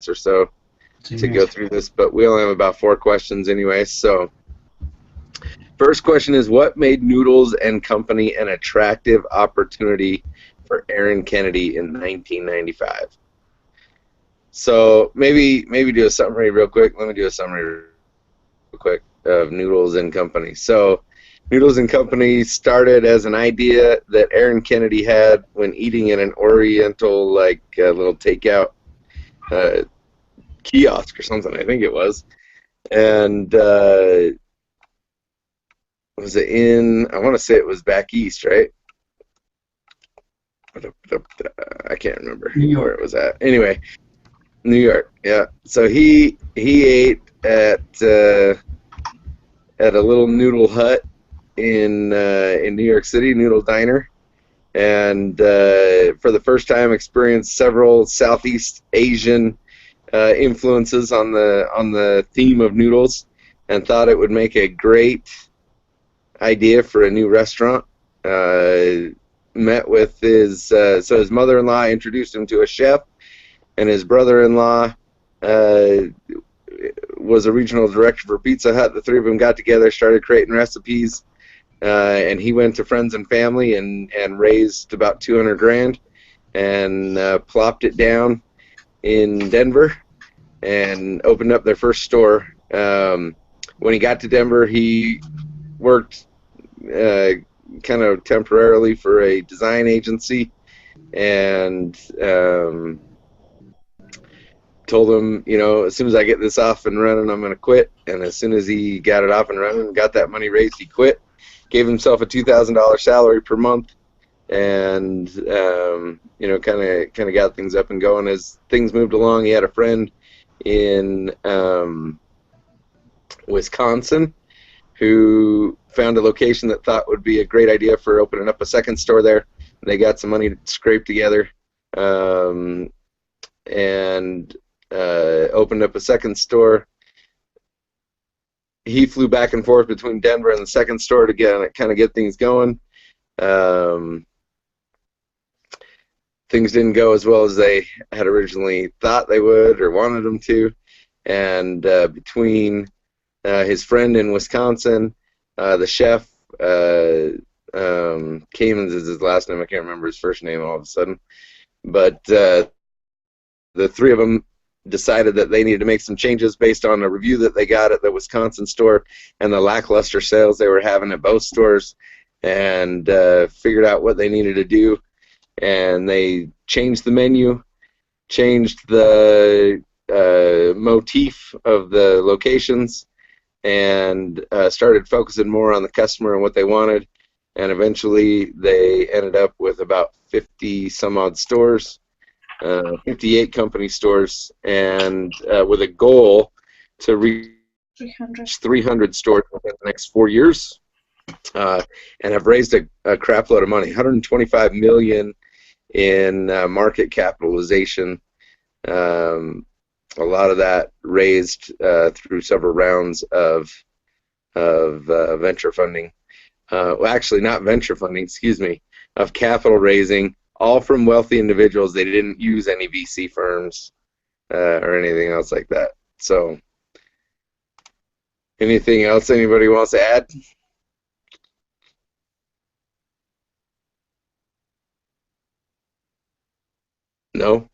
or so to go through this, but we only have about 4 questions anyway. So first question is, what made Noodles and Company an attractive opportunity for Aaron Kennedy in 1995? So maybe do a summary real quick. Let me do a summary real quick of Noodles and Company. So Noodles and Company started as an idea that Aaron Kennedy had when eating in an Oriental, like little takeout kiosk or something, I think it was. And was it in, I want to say it was back east, right? I can't remember where it was at. Anyway, New York, yeah. So he ate at a little noodle hut in New York City, Noodle Diner, and for the first time experienced several Southeast Asian influences on the theme of noodles, and thought it would make a great idea for a new restaurant. Met with his mother-in-law introduced him to a chef, and his brother-in-law was a regional director for Pizza Hut. The three of them got together, started creating recipes, and he went to friends and family and raised about 200 grand and plopped it down in Denver and opened up their first store. When he got to Denver, he worked kind of temporarily for a design agency, and told him, as soon as I get this off and running, I'm going to quit. And as soon as he got it off and running, got that money raised, he quit, gave himself a $2,000 salary per month, and kind of got things up and going. As things moved along, he had a friend in Wisconsin who found a location that thought would be a great idea for opening up a second store there. They got some money scraped together, and opened up a second store. He flew back and forth between Denver and the second store to kind of get things going. Things didn't go as well as they had originally thought they would or wanted them to, and between his friend in Wisconsin, the chef, Kamens is his last name, I can't remember his first name all of a sudden, but the three of them decided that they needed to make some changes based on a review that they got at the Wisconsin store and the lackluster sales they were having at both stores, and figured out what they needed to do. And they changed the menu, changed the motif of the locations, and started focusing more on the customer and what they wanted. And eventually they ended up with about 50 some odd stores, 58 company stores, and with a goal to reach 300 stores within the next 4 years, and have raised a crap load of money, $125 million in market capitalization. A lot of that raised through several rounds of venture funding. Well, actually, not venture funding, excuse me, of capital raising, all from wealthy individuals. They didn't use any VC firms or anything else like that. So, anything else anybody wants to add? No?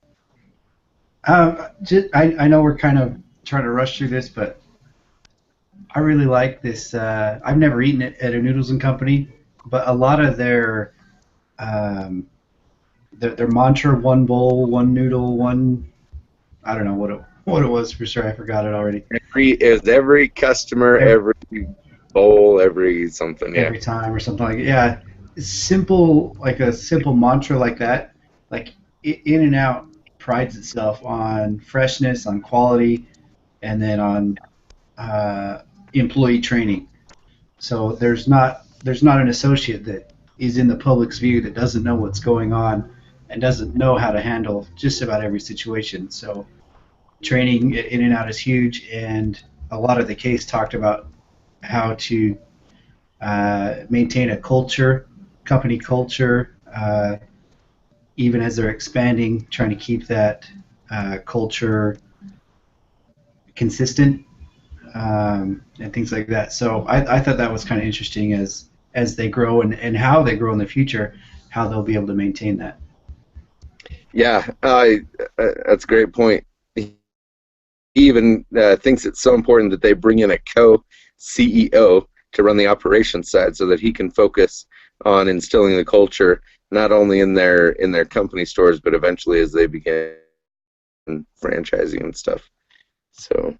I know we're kind of trying to rush through this, but I really like this. I've never eaten it at a Noodles and Company, but a lot of their mantra, one bowl, one noodle, one, I don't know what it was for sure. I forgot it already. Every customer, every bowl, every something. Yeah. Every time or something like that. Yeah, it's simple, like a simple mantra like that. Like In-N-Out prides itself on freshness, on quality, and then on employee training. So there's not an associate that is in the public's view that doesn't know what's going on and doesn't know how to handle just about every situation. So training at In-N-Out is huge, and a lot of the case talked about how to maintain a culture, company culture, even as they're expanding, trying to keep that culture consistent and things like that. So I thought that was kind of interesting as they grow and how they grow in the future, how they'll be able to maintain that. Yeah, that's a great point. He even thinks it's so important that they bring in a co-CEO to run the operations side so that he can focus on instilling the culture not only in their company stores but eventually as they begin franchising and stuff. So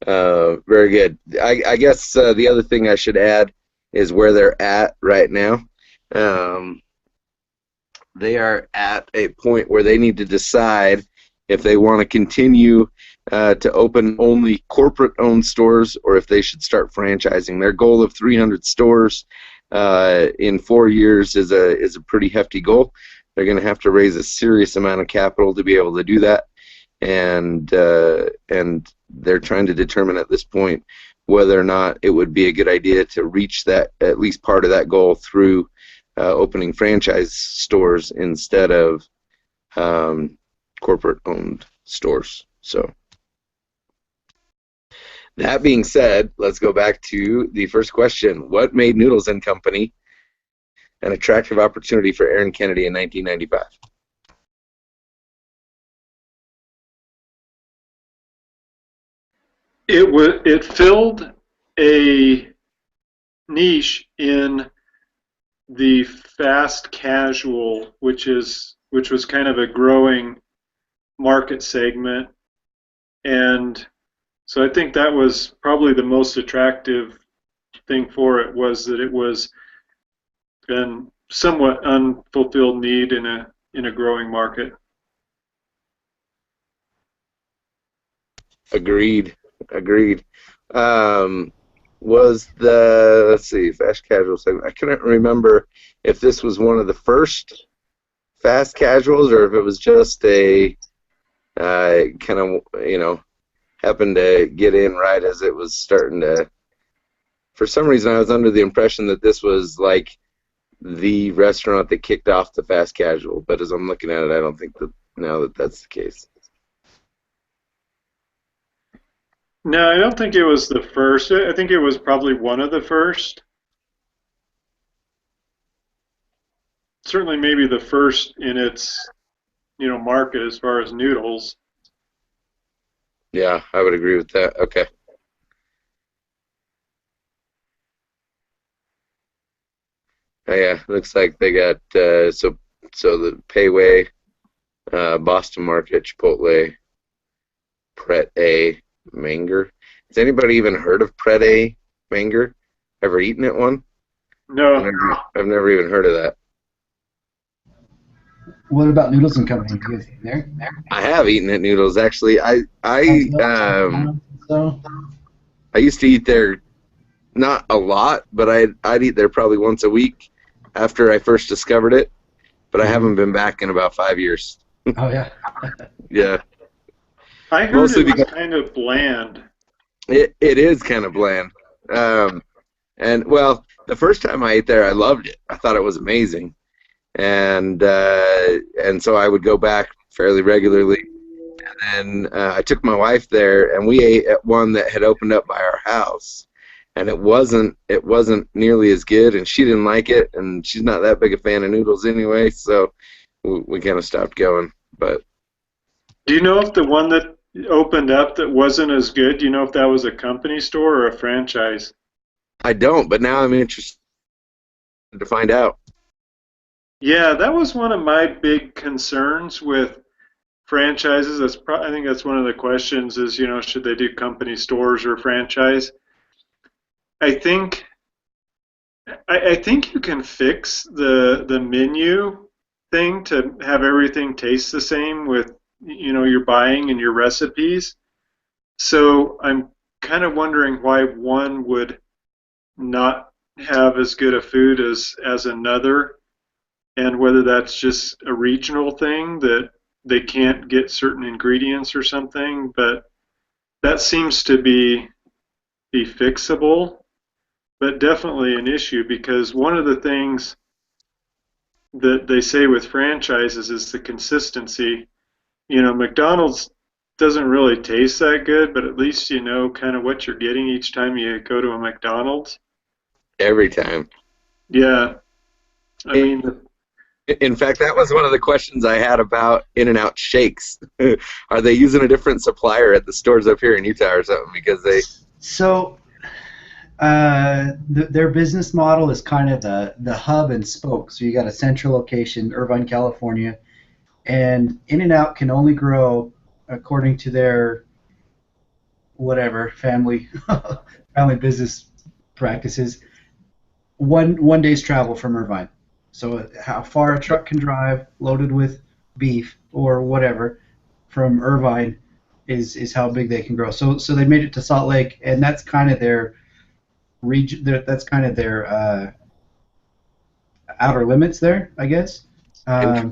very good. I guess the other thing I should add is where they're at right now. Um, they are at a point where they need to decide if they want to continue to open only corporate-owned stores or if they should start franchising. Their goal of 300 stores in 4 years is a pretty hefty goal. They're going to have to raise a serious amount of capital to be able to do that, and they're trying to determine at this point whether or not it would be a good idea to reach that, at least part of that goal, through opening franchise stores instead of corporate-owned stores. So that being said, let's go back to the first question. What made Noodles and Company an attractive opportunity for Aaron Kennedy in 1995? It filled a niche in the fast casual, which was kind of a growing market segment, and so I think that was probably the most attractive thing for it, was that it was a somewhat unfulfilled need in a growing market. Agreed. Agreed. Um, was the, let's see, fast casual segment. I couldn't remember if this was one of the first fast casuals or if it was just a kind of, happened to get in right as it was starting to. For some reason, I was under the impression that this was like the restaurant that kicked off the fast casual, but as I'm looking at it, I don't think that now that that's the case. No, I don't think it was the first. I think it was probably one of the first. Certainly, maybe the first in its market as far as noodles. Yeah, I would agree with that. Okay. Oh, yeah, looks like they got so the Payway, Boston Market, Chipotle, Pret A, Manger. Has anybody even heard of Pret A, Manger? Ever eaten at one? No, I've never even heard of that. What about Noodles and Company? Do you guys eat there? I have eaten at Noodles actually. Sounds good. So I used to eat there not a lot, but I'd eat there probably once a week after I first discovered it. But I haven't been back in about 5 years. oh yeah. Yeah, I heard mostly it was because kind of bland. it is kind of bland. Um, and well, the first time I ate there, I loved it. I thought it was amazing, and so I would go back fairly regularly. And I took my wife there, and we ate at one that had opened up by our house, and it wasn't nearly as good, and she didn't like it, and she's not that big a fan of noodles anyway, so we kind of stopped going. But Do you know if the one that opened up that wasn't as good, do you know if that was a company store or a franchise? I don't. But now I'm interested to find out. Yeah, that was one of my big concerns with franchises. I think that's one of the questions is, should they do company stores or franchise? I think I think you can fix the menu thing to have everything taste the same with your buying and your recipes. So I'm kind of wondering why one would not have as good a food as another, and whether that's just a regional thing that they can't get certain ingredients or something. But that seems to be fixable, but definitely an issue, because one of the things that they say with franchises is the consistency. McDonald's doesn't really taste that good, but at least you know kind of what you're getting each time you go to a McDonald's. Every time. Yeah, I mean, In fact, that was one of the questions I had about In-N-Out shakes. Are they using a different supplier at the stores up here in Utah or something? Because they, So their business model is kind of the hub and spoke. So you got a central location, Irvine, California, and In-N-Out can only grow according to their whatever family family business practices. One day's travel from Irvine. So how far a truck can drive loaded with beef or whatever from Irvine is how big they can grow. So they made it to Salt Lake, and that's kind of their region. That's kind of their outer limits there, I guess. Um,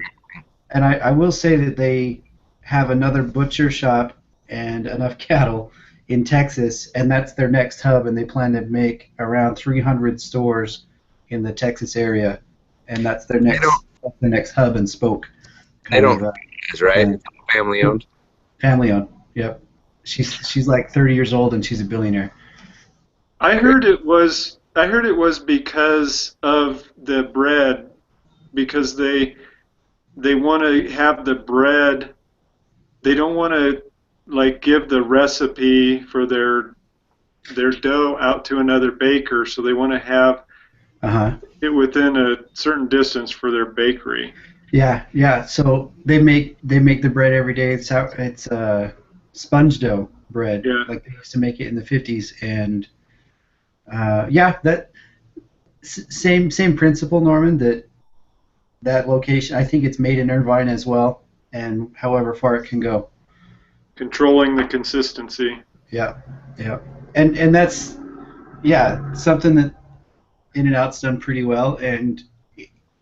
and I will say that they have another butcher shop and enough cattle in Texas, and that's their next hub, and they plan to make around 300 stores in the Texas area, and they don't, that's their next hub and spoke they kind don't, of right? plan. Family owned. Family owned. Yep. She's like 30 years old and she's a billionaire. I heard it was because of the bread, because they want to have the bread. They don't want to like give the recipe for their dough out to another baker, so they want to have Uh huh. it within a certain distance for their bakery. Yeah, yeah. So they make the bread every day. It's sponge dough bread, Yeah. like they used to make it in the 50s, and yeah, that same principle, Norman. That location, I think it's made in Irvine as well, and however far it can go. Controlling the consistency. Yeah, yeah, and that's yeah something that In-N-Out's done pretty well. And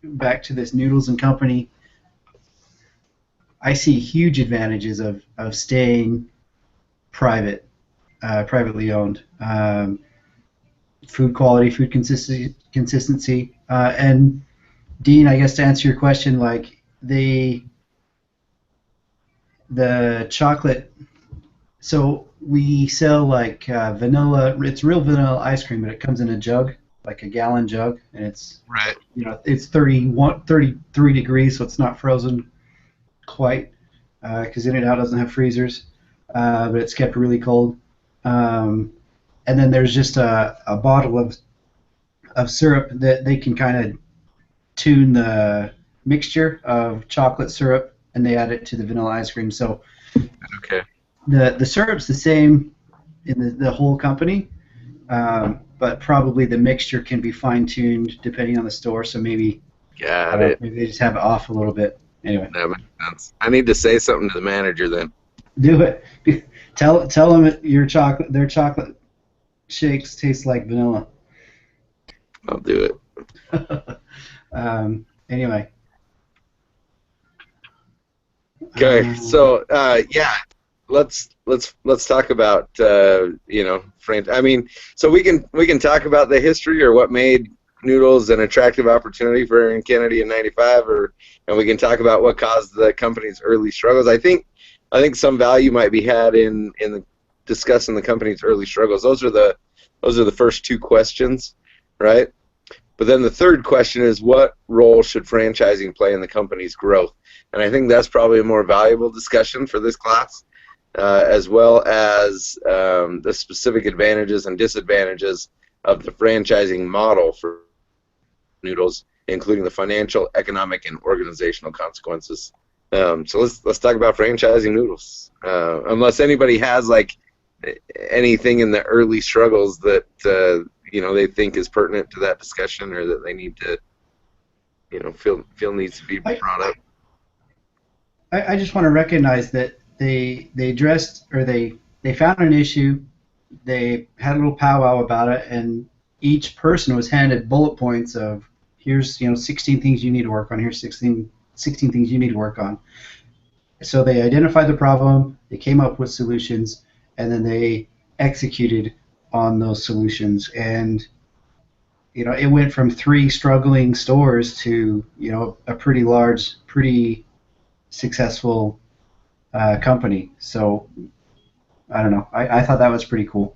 back to this Noodles and Company, I see huge advantages of staying privately owned. Food quality, food consistency, and Dean, I guess to answer your question, like the chocolate. So we sell like vanilla. It's real vanilla ice cream, but it comes in a jug, like a gallon jug, and it's Right. it's 33 degrees, so it's not frozen quite, because In-N-Out doesn't have freezers, but it's kept really cold. Um, and then there's just a bottle of syrup that they can kind of tune the mixture of chocolate syrup, and they add it to the vanilla ice cream. So Okay. the syrup's the same in the whole company, but probably the mixture can be fine tuned depending on the store. So maybe Got it. maybe they just have it off a little bit. Anyway, That makes sense. I need to say something to the manager then. do it. Tell them their chocolate shakes taste like vanilla. I'll do it. Anyway. Okay. Um, So yeah, let's talk about I mean, so we can talk about the history or what made Noodles an attractive opportunity for Aaron Kennedy in '95, and we can talk about what caused the company's early struggles. I think some value might be had in discussing the company's early struggles. Those are the first two questions, right? But then the third question is, what role should franchising play in the company's growth? And I think that's probably a more valuable discussion for this class, as well as the specific advantages and disadvantages of the franchising model for Noodles, including the financial, economic, and organizational consequences. So let's talk about franchising Noodles. Unless anybody has like anything in the early struggles that they think is pertinent to that discussion, or that they need to feel needs to be I, brought up. I just want to recognize that they addressed, or they found an issue. They had a little powwow about it, and each person was handed bullet points of, here's 16 things you need to work on. Here's 16 things you need to work on. So they identified the problem, they came up with solutions, and then they executed on those solutions. And it went from 3 struggling stores to a pretty large, pretty successful company. So I don't know. I thought that was pretty cool.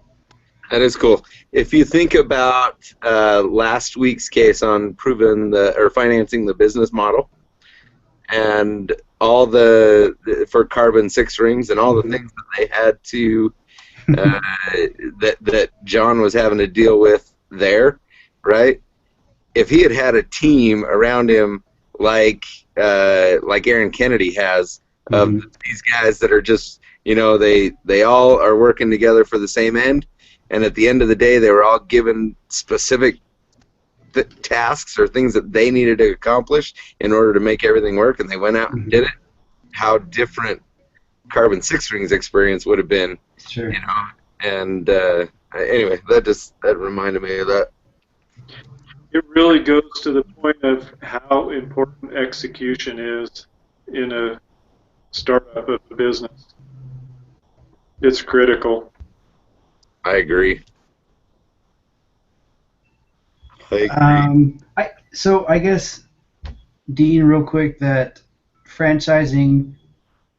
That is cool. If you think about last week's case on proving or financing the business model, and all for carbon six rings and all the things that they had to that John was having to deal with there, right? If he had had a team around him like Aaron Kennedy has, of Mm-hmm. these guys that are just, they all are working together for the same end, and at the end of the day they were all given specific tasks or things that they needed to accomplish in order to make everything work, and they went out and Mm-hmm. did it. How different carbon six rings experience would have been, Sure. you know. And anyway, that reminded me of that. It really goes to the point of how important execution is in a startup of a business. It's critical. I agree. I agree. So I guess, Dean, real quick, that franchising,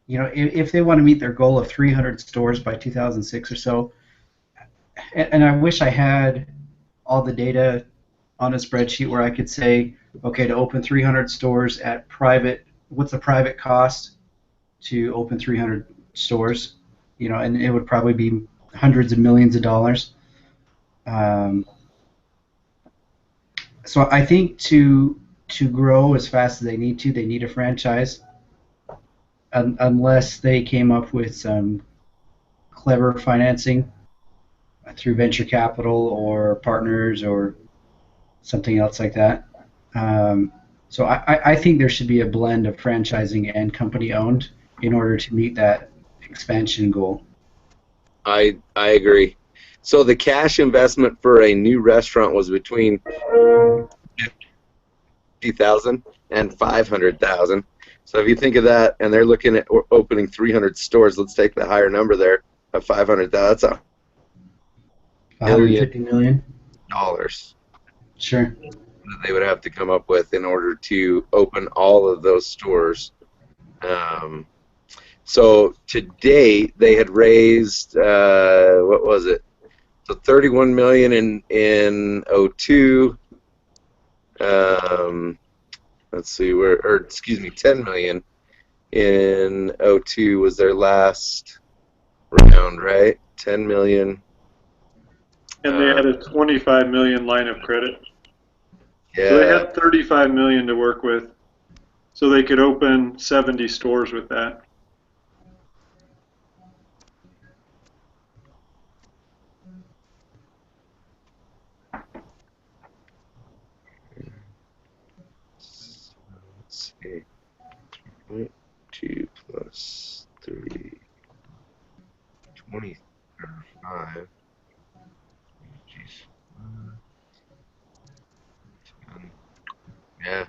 if they want to meet their goal of 300 stores by 2006 or so, and I wish I had all the data on a spreadsheet where I could say, okay, to open 300 stores at private, what's the private cost to open 300 stores? And it would probably be hundreds of millions of dollars. Um, so I think to grow as fast as they need a franchise, unless they came up with some clever financing through venture capital or partners or something else like that. Um, so I think there should be a blend of franchising and company owned in order to meet that expansion goal. I agree. So the cash investment for a new restaurant was between 50,000 and 500,000. So if you think of that, and they're looking at opening 300 stores, let's take the higher number there of 500,000. That's $1 million 150 million. Sure. that they would have to come up with in order to open all of those stores. Um, so to date, they had raised what was it? So 31 million in '02. Let's see or excuse me, 10 million in '02 was their last round, right? 10 million. And they had a 25 million line of credit. So they Yeah. had 35 million to work with. So they could open 70 stores with that. Let's see. 2 plus 3, 25. Jeez. Yeah.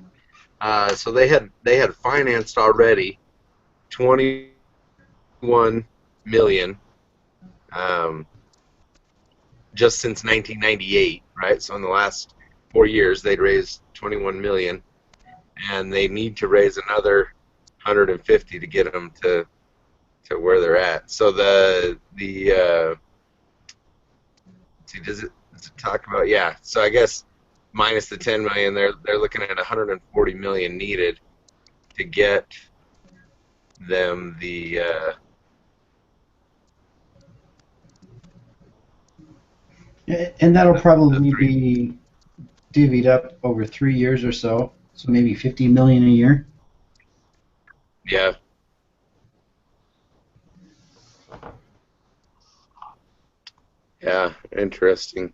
So they had financed already 21 million just since 1998, right? So in the last 4 years, they'd raised 21 million, and they need to raise another 150 to get them to where they're at. So see, does it talk about, yeah? So I guess minus the 10 million, they're looking at 140 million needed to get them And that'll the probably three. be divvied up over 3 years or so. So maybe 50 million a year. Yeah, yeah, interesting.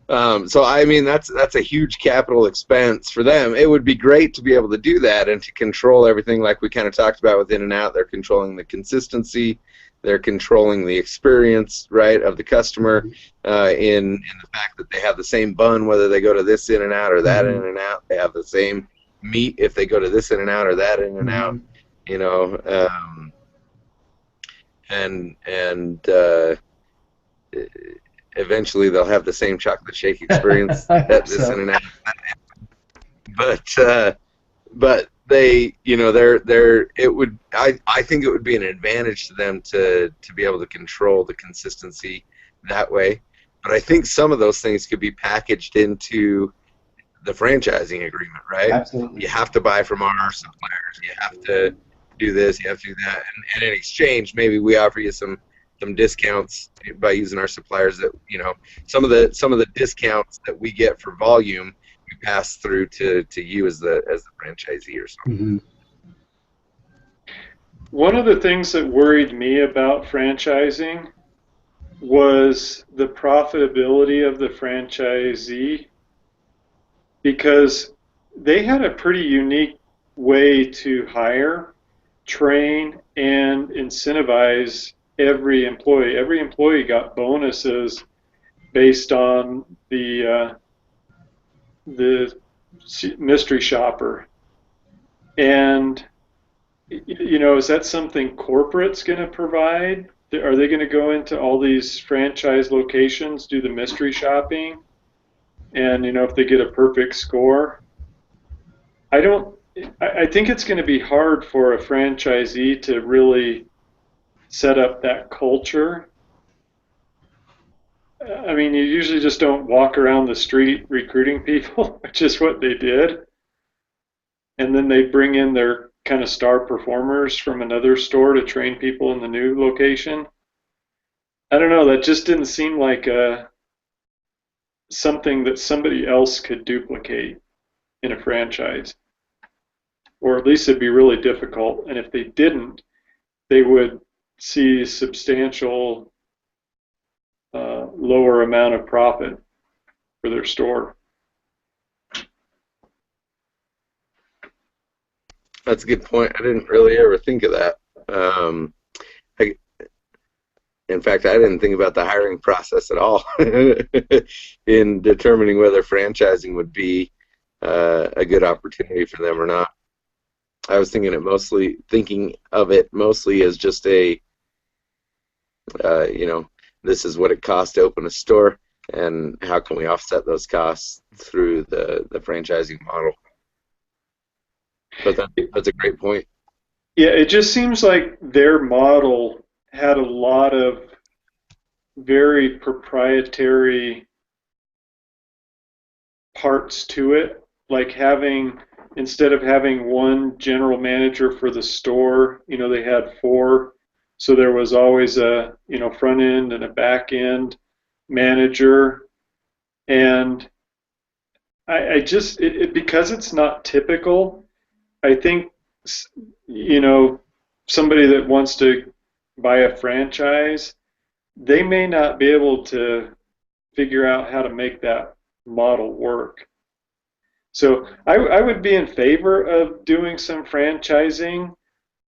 So I mean that's a huge capital expense for them. It would be great to be able to do that and to control everything like we kind of talked about with In-N-Out. They're controlling the consistency, they're controlling the experience, right, of the customer, in the fact that they have the same bun whether they go to this In-N-Out or that Mm-hmm. In-N-Out. They have the same meat if they go to this In-N-Out or that In-N-Out. Mm-hmm. You know, and eventually they'll have the same chocolate shake experience I hope at this so. In-N-Out. But they, you know, they're it would, I think it would be an advantage to them to be able to control the consistency that way. But I think some of those things could be packaged into the franchising agreement, right? Absolutely. You have to buy from our suppliers. You have to do this. You have to do that. And in exchange, maybe we offer you some discounts by using our suppliers. That, you know, some of the discounts that we get for volume, we pass through to you as the franchisee or something. Mm-hmm. One of the things that worried me about franchising was the profitability of the franchisee, because they had a pretty unique way to hire, train, and incentivize every employee. Every employee got bonuses based on the mystery shopper. And you know, is that something corporate's going to provide? Are they going to go into all these franchise locations, do the mystery shopping, and you know, if they get a perfect score? I don't. I think it's going to be hard for a franchisee to really set up that culture. I mean, you usually just don't walk around the street recruiting people, which is what they did. And then they bring in their kind of star performers from another store to train people in the new location. I don't know, that just didn't seem like something that somebody else could duplicate in a franchise. Or at least it'd be really difficult. And if they didn't, they would see substantial lower amount of profit for their store. That's a good point. I didn't really ever think of that. In fact, I didn't think about the hiring process at all in determining whether franchising would be a good opportunity for them or not. I was thinking of it mostly as just a, you know, this is what it costs to open a store, and how can we offset those costs through the franchising model. But that's a great point. Yeah, it just seems like their model had a lot of very proprietary parts to it, like instead of having one general manager for the store, you know, they had four. So there was always a, you know, front end and a back end manager. And I just, because it's not typical, I think, you know, somebody that wants to buy a franchise, they may not be able to figure out how to make that model work. So I would be in favor of doing some franchising,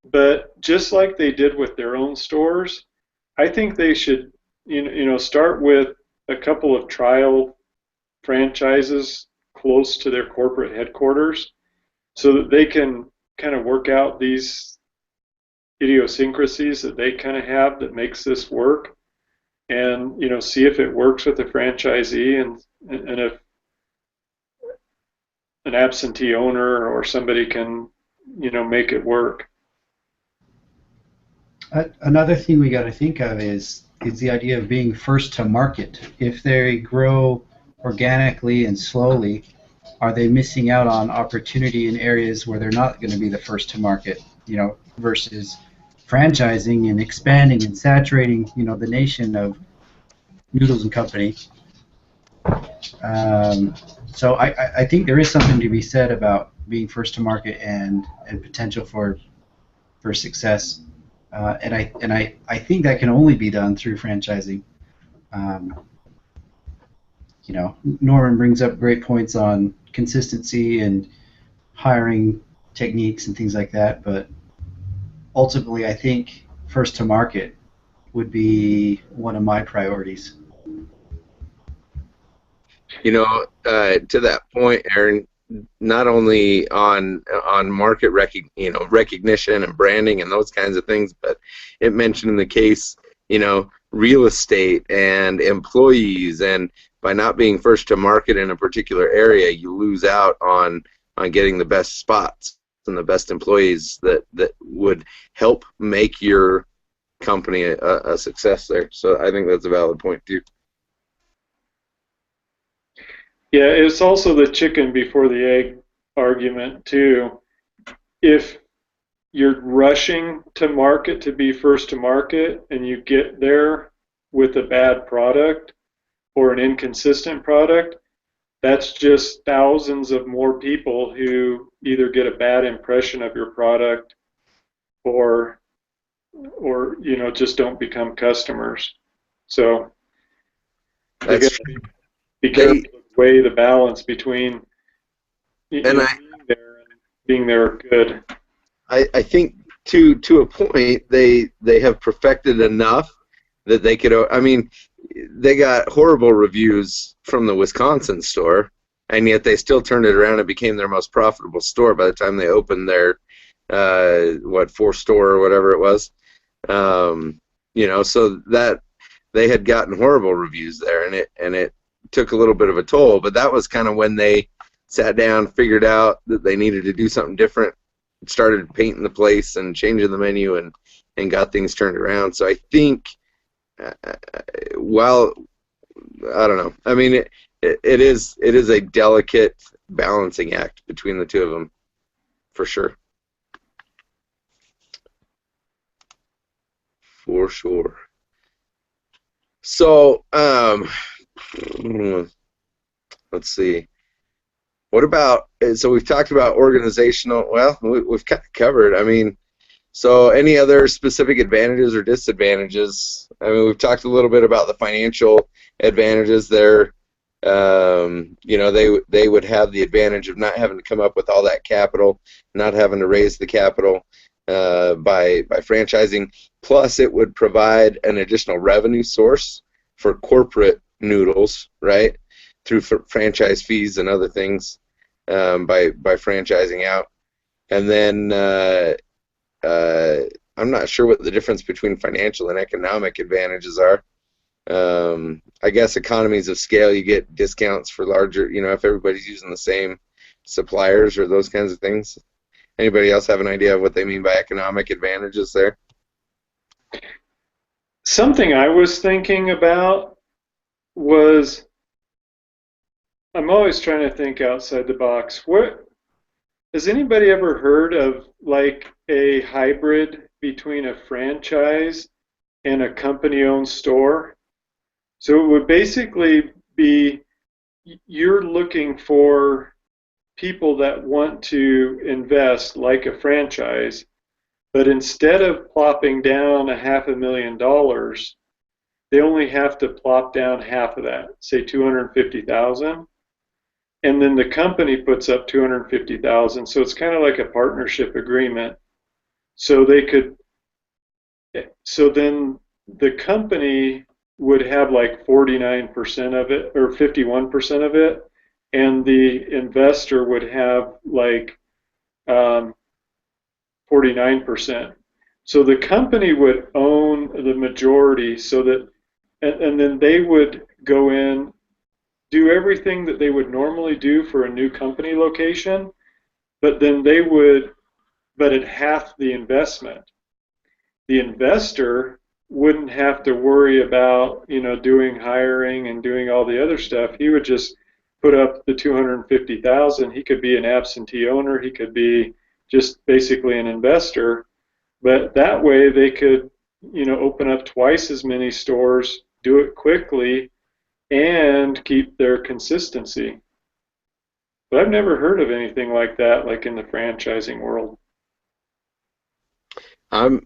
but just like they did with their own stores, I think they should, you know, start with a couple of trial franchises close to their corporate headquarters, so that they can kind of work out these idiosyncrasies that they kind of have that makes this work, and you know, see if it works with the franchisee, and if an absentee owner or somebody can, you know, make it work. Another thing we got to think of is the idea of being first to market. If they grow organically and slowly, are they missing out on opportunity in areas where they're not going to be the first to market? You know, versus franchising and expanding and saturating, you know, the nation of Noodles and Company. So I think there is something to be said about being first to market and potential for success. And I think that can only be done through franchising. You know, Norman brings up great points on consistency and hiring techniques and things like that, but ultimately I think first to market would be one of my priorities. You know, to that point, Aaron, not only on market recognition and branding and those kinds of things, but it mentioned in the case, you know, real estate and employees, and by not being first to market in a particular area, you lose out on getting the best spots. and the best employees that would help make your company a success there. So I think that's a valid point too. Yeah, it's also the chicken before the egg argument too. If you're rushing to market to be first to market and you get there with a bad product or an inconsistent product, that's just thousands of more people who either get a bad impression of your product or just don't become customers. So you got That's to be careful to weigh the balance between being there good. I think to a point they have perfected enough that they could. I mean, they got horrible reviews from the Wisconsin store, and yet they still turned it around and became their most profitable store by the time they opened their fourth store or whatever it was. So that they had gotten horrible reviews there, and it took a little bit of a toll. But that was kind of when they sat down, figured out that they needed to do something different, started painting the place and changing the menu, and got things turned around. So I think, while I don't know, I mean, it is a delicate balancing act between the two of them, for sure. For sure. So, let's see. What about, so we've talked about organizational, well, we've kind of covered. I mean, so any other specific advantages or disadvantages? I mean, we've talked a little bit about the financial advantages there. They would have the advantage of not having to come up with all that capital, not having to raise the capital by franchising. Plus, it would provide an additional revenue source for corporate Noodles, right, through franchise fees and other things, by franchising out. And then I'm not sure what the difference between financial and economic advantages are. I guess economies of scale, you get discounts for larger, if everybody's using the same suppliers or those kinds of things. Anybody else have an idea of what they mean by economic advantages there? Something I was thinking about was, I'm always trying to think outside the box. Has anybody ever heard of like a hybrid between a franchise and a company-owned store? So it would basically be, you're looking for people that want to invest like a franchise, but instead of plopping down $500,000, they only have to plop down half of that, say $250,000, and then the company puts up $250,000. So it's kind of like a partnership agreement. So then the company would have like 49% of it or 51% of it, and the investor would have like 49%. So the company would own the majority, so that, and then they would go in, do everything that they would normally do for a new company location, but then but at half the investment. The investor wouldn't have to worry about, doing hiring and doing all the other stuff. He would just put up the $250,000. He could be an absentee owner. He could be just basically an investor. But that way they could, open up twice as many stores, do it quickly, and keep their consistency. But I've never heard of anything like that, like in the franchising world. I'm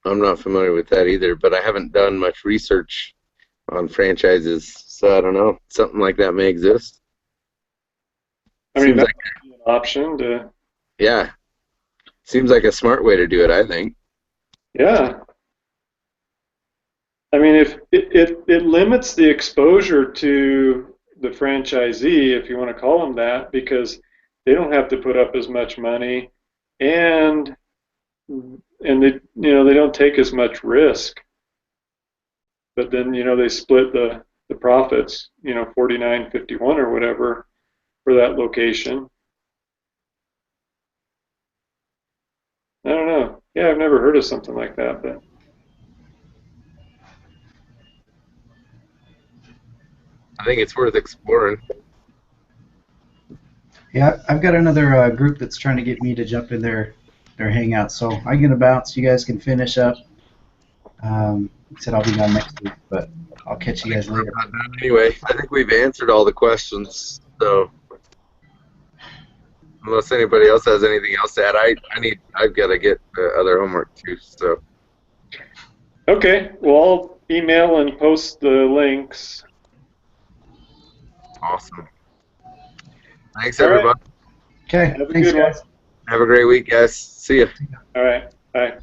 not familiar with that either, but I haven't done much research on franchises, so I don't know. Something like that may exist. I mean, that might be an option to. Yeah. Seems like a smart way to do it, I think. Yeah. I mean, if it limits the exposure to the franchisee, if you want to call them that, because they don't have to put up as much money, and they they don't take as much risk. But then they split the profits, 49-51 or whatever for that location. I don't know. Yeah, I've never heard of something like that, but I think it's worth exploring. Yeah, I've got another group that's trying to get me to jump in their hangout, so I'm gonna bounce. You guys can finish up. Said I'll be gone next week, but I'll catch you guys later. Anyway, I think we've answered all the questions. So unless anybody else has anything else to add, I've got to get other homework too. So okay. Well, I'll email and post the links. awesome. Thanks, All right. everybody. Okay, Have a thanks, good one. guys. Have a great week, guys. See ya. All right. Bye.